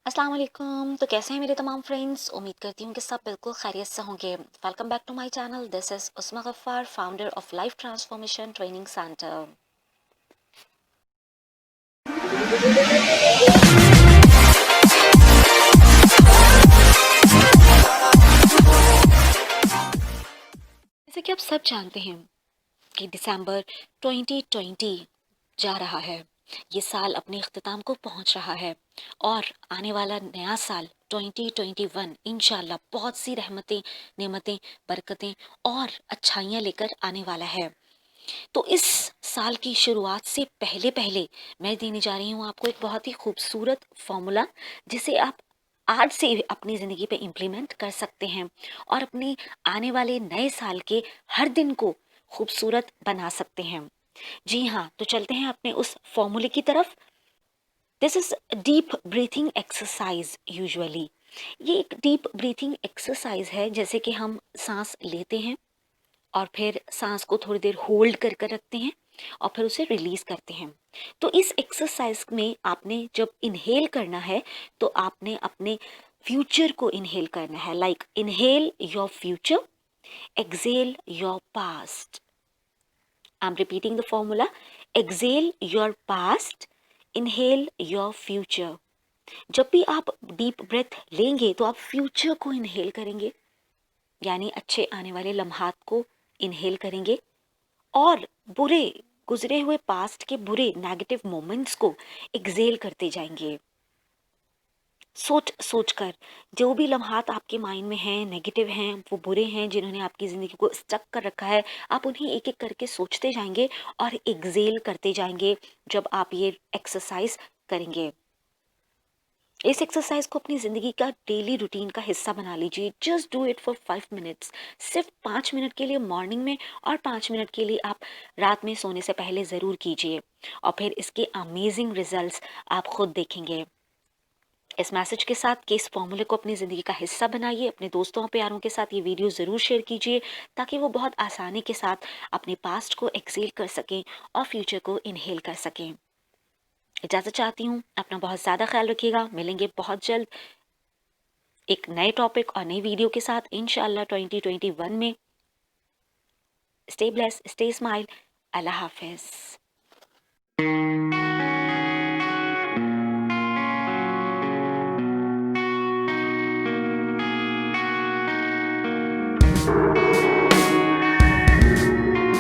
अस्सलाम वालेकुम। तो कैसे हैं मेरे तमाम फ्रेंड्स। उम्मीद करती हूँ कि सब बिल्कुल खैरियत से होंगे। Welcome back to my channel. This is Usma Gaffar, founder of Life Transformation Training Centre. जैसे कि आप सब जानते हैं कि दिसंबर 2020 जा रहा है। ये साल अपने इख्तिताम को पहुंच रहा है और आने वाला नया साल 2021 इंशाल्लाह बहुत सी रहमतें, नेमतें, बरकतें और अच्छाइयाँ लेकर आने वाला है। तो इस साल की शुरुआत से पहले पहले मैं देने जा रही हूँ आपको एक बहुत ही खूबसूरत फॉर्मूला, जिसे आप आज से अपनी ज़िंदगी पे इम्प्लीमेंट कर सकते हैं और अपने आने वाले नए साल के हर दिन को खूबसूरत बना सकते हैं। जी हाँ, तो चलते हैं अपने उस फॉर्मूले की तरफ। This is deep breathing exercise. Usually ये एक डीप ब्रीथिंग एक्सरसाइज है, जैसे कि हम सांस लेते हैं और फिर सांस को थोड़ी देर होल्ड कर कर रखते हैं और फिर उसे रिलीज करते हैं। तो इस एक्सरसाइज में आपने जब इनहेल करना है तो आपने अपने फ्यूचर को इनहेल करना है। Like inhale your future, exhale your past. I am repeating the formula. Exhale your past, inhale your future. जब भी आप डीप ब्रेथ लेंगे तो आप फ्यूचर को इनहेल करेंगे, यानी अच्छे आने वाले लम्हात को इनहेल करेंगे, और बुरे गुजरे हुए पास्ट के बुरे नेगेटिव मोमेंट्स को एक्सेल करते जाएंगे। सोच सोच कर जो भी लम्हात आपके माइंड में हैं, नेगेटिव हैं, वो बुरे हैं, जिन्होंने आपकी ज़िंदगी को स्टक कर रखा है, आप उन्हें एक एक करके सोचते जाएंगे और एक्सेल करते जाएंगे जब आप ये एक्सरसाइज करेंगे। इस एक्सरसाइज को अपनी ज़िंदगी का डेली रूटीन का हिस्सा बना लीजिए। Just do it for 5 minutes. सिर्फ 5 मिनट के लिए मॉर्निंग में और 5 मिनट के लिए आप रात में सोने से पहले ज़रूर कीजिए और फिर इसके अमेजिंग रिजल्ट्स आप खुद देखेंगे। इस मैसेज के साथ कि इस फॉर्मूले को अपनी ज़िंदगी का हिस्सा बनाइए। अपने दोस्तों प्यारों के साथ ये वीडियो ज़रूर शेयर कीजिए ताकि वो बहुत आसानी के साथ अपने पास्ट को एक्सेल कर सकें और फ्यूचर को इनहेल कर सकें। इजाज़त चाहती हूँ। अपना बहुत ज़्यादा ख्याल रखिएगा। मिलेंगे बहुत जल्द एक नए टॉपिक और नई वीडियो के साथ इंशाल्लाह 2021 में। Stay bless, stay smile. अल्लाह हाफिज।